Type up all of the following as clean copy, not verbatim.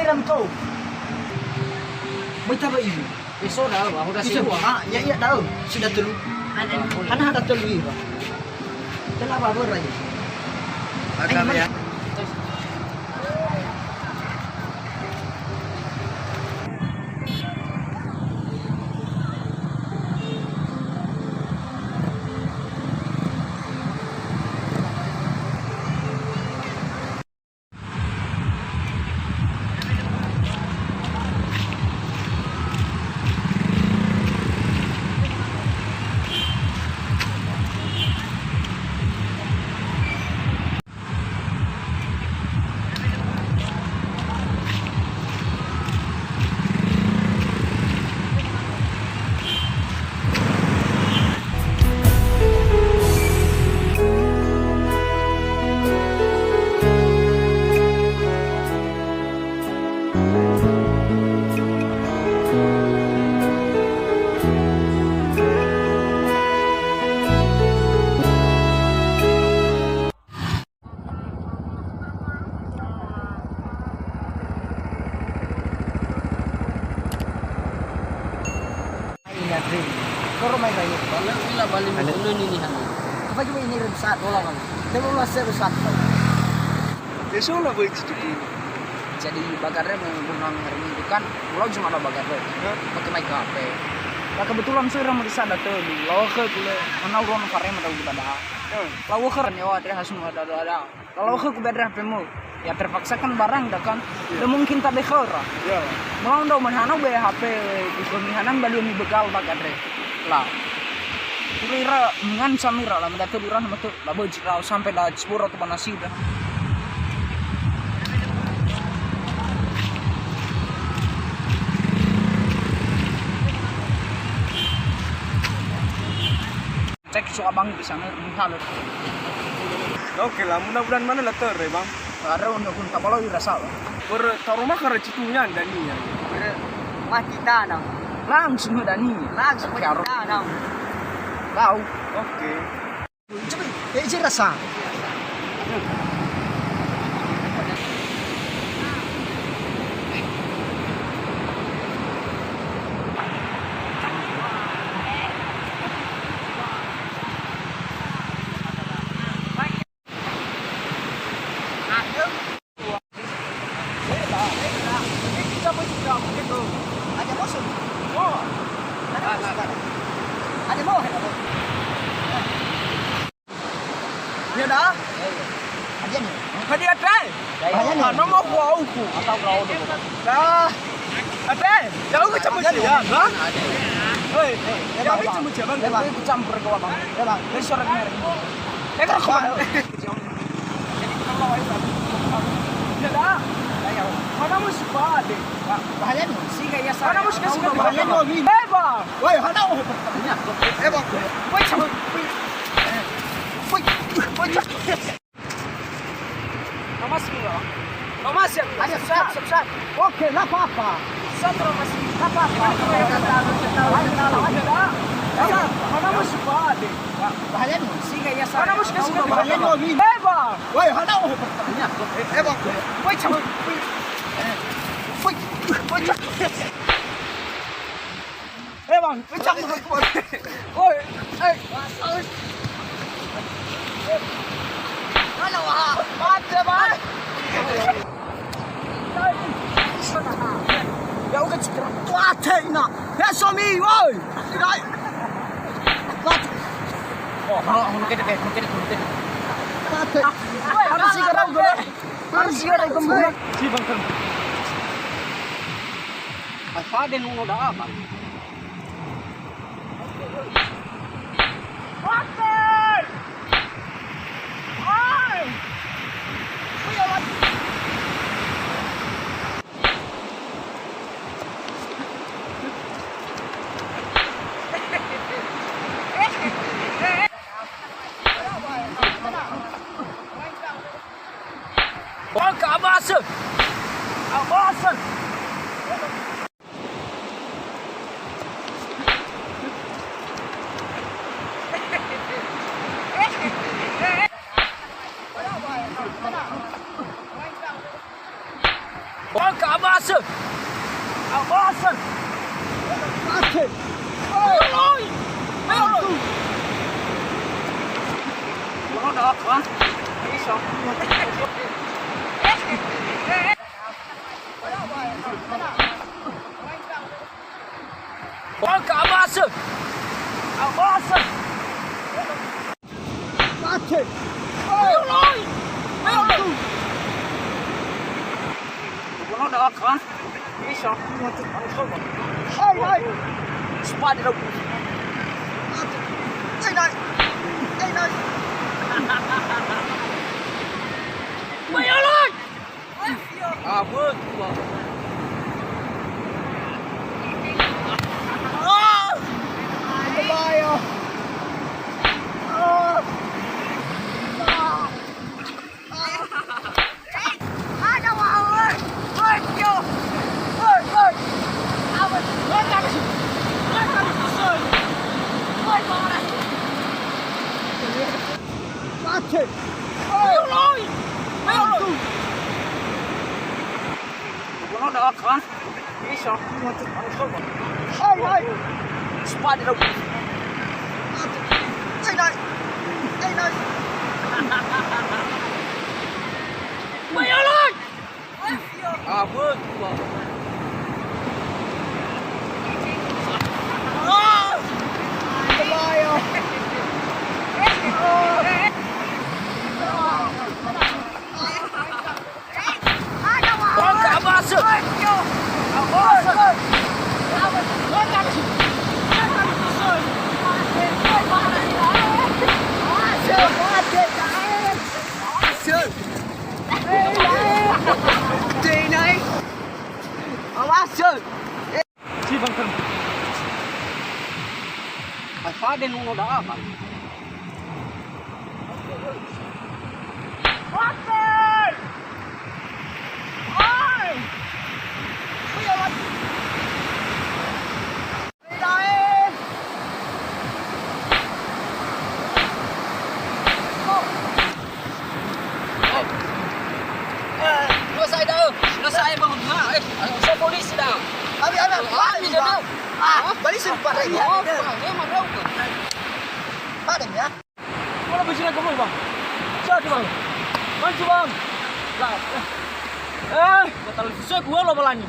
siram kau. Baita ba ibu? Besok dah, aku dah Isu. siap. Ah, ya ya tahu. Sudah telu. Anak ada telu ibu. Telah apa raya? Agam ya. Koro may raya. Balik bila balik dulu ni han. Kapag mo inirim sa wala kan. Demo mo sa sa. Besok lah baik sedikit. Jadi bagarnya menggunakan hari minggu kan, pulau cuma ada bagarnya. Pakai mic HP. Nah kebetulan saya ramai di sana tuh, lawa ke kule, mana orang farem ada udah ada. Lawa ke kan ya ada hasil ada. Kalau ke kubedra HP-mu, ya terpaksa kan barang dah kan. Dah mungkin tak bekal lah. Ya. Mau dah menhanau be HP, di pemihanan balik mi bekal bagarnya. Lah. Kira ngan samira lah, mendapat duran betul. Labo jirau sampai dah sepuluh atau nasi udah. Cek so abang di sana menghalut. Oke lah, mudah-mudahan mana lah ter, bang. Ada untuk pun tak boleh dirasa. Taruh rumah citunya dan ni ya. Mati tanam. Langsung ada ni. Langsung mati tanam. Kau. Oke. Coba, isi rasa. Ada bosan. Oh. Ada mau ada. Ya dah. Ada ni. Hadiah teh. Ada ni. Nama gua aku. Atau kau dulu. Dah. Ate, jauh ke campur ya, bang. Hei, jauh ke campur ya, bang. Tapi aku campur ke abang. Ya bang. Besok lagi hari. Kalau kau ya dah. Mana mesti pade. Bahayan ni. Si kaya Mana mesti kasih Bahayan ni. Eh, bang. Woi, hana oh. Bang. Woi, campur. Woi. Woi. Nama semua. Mama siap. Ada sab. Okey, nak apa? Satu masih. Apa? Ada dah. Mana mesti pade. Bahayan ni. Si kaya Mana mesti kasih Bahayan ni. Eh, bang. Woi, hana oh. Bang. Woi, campur. Woi. Woi. Bang. Campur. Oi, Hana wah. Mati bang. Ya udah cakap. Mati ina. Ya suami, woi. Tidak. Mati. Oh, mungkin. Mati. Harus segera udah. Harus segera kembali. si bang kan. Apa ada yang udah apa? Water! Ay! Oh, keabasan. Abasan. Oh, keabasan. Abasa. Abasa. Ate. Oi. Ayo lo. Lo dah kan? Bisa. Bangka Abasa. Abasa. Ate. Ayo lo. Ayo lo. Lo dah kan? Bisa. Ai. Cepat dah. Ai đây. Ai đây. Mày ơi! À vâng. Bye à. Ate. Ayo lôi! Ayo lôi! Nó được hả? Bisa. Ai. Cepat dah. Ai đây. Ai đây. Mày ơi! À vâng. Bye à. Bangka Abasa. Abasa. Chị này. Abasa. Si bang kan. Apa dia nunggu dah apa? Nó sai đâu? Nó sai bằng hả? Sao polisi dah? Abi. Ini dah. Balik sempat lagi. Oh, dia mau đâu? Ada ya. Mana besi nak kamu bang? Siapa bang? Maju bang. Lah. Batal susah gua lo balani.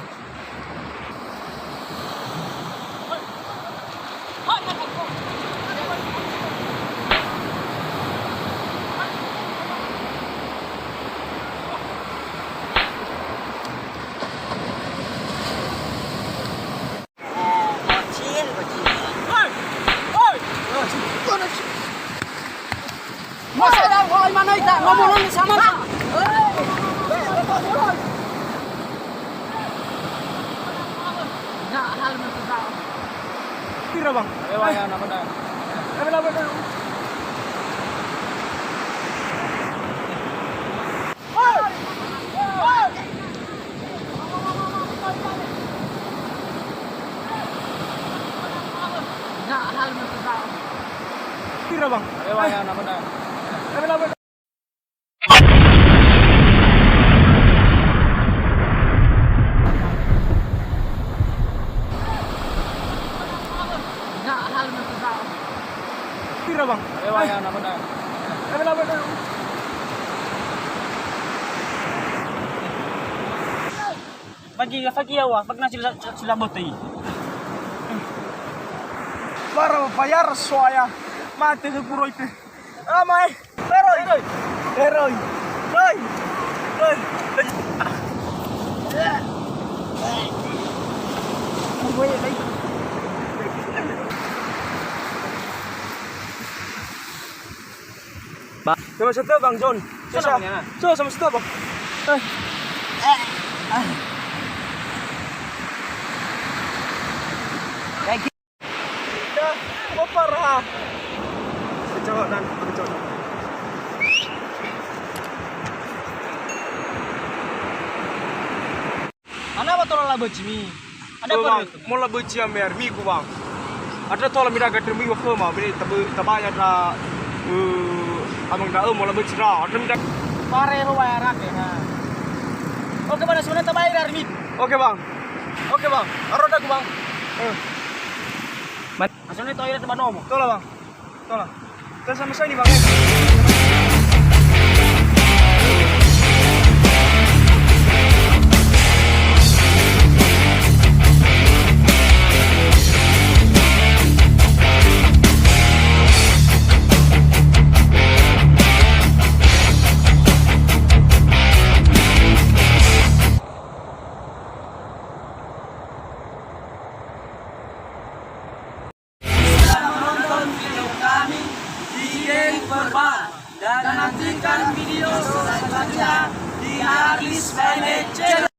Masa dah mulai mana itu? Ngomong di sana. Nah, hal macam Kira bang. Ewa nama dah. Apa? Nah, hal macam Kira bang. Ewa nama dah. Apa? Nah, hal macam Kira bang. Ewa nama dah. Apa? Pagi awak, pag sila botay. Para bayar soya, mate de puro ite. Amay, Leroy. Sama situ Bang John. Sama situ Bang. Mau parah. Keconan. Ana ba tolong lah bajimi. Ada Bang, apa? mau lah beci amer mi ku bang. Ada tolong mira gater mi ku ma, bini tabanya ta amang da mau lah beci ra. Ada mira Pare lo bayar ya. Oke, pada sebenarnya bayar mi. Oke bang. Oke bang. Arot aku bang. Asal ni toilet tempat nomo. Tolong bang. Tolong. Kita sama saya nih bang. Ya. Dan nantikan video selanjutnya di Aris Planet Channel.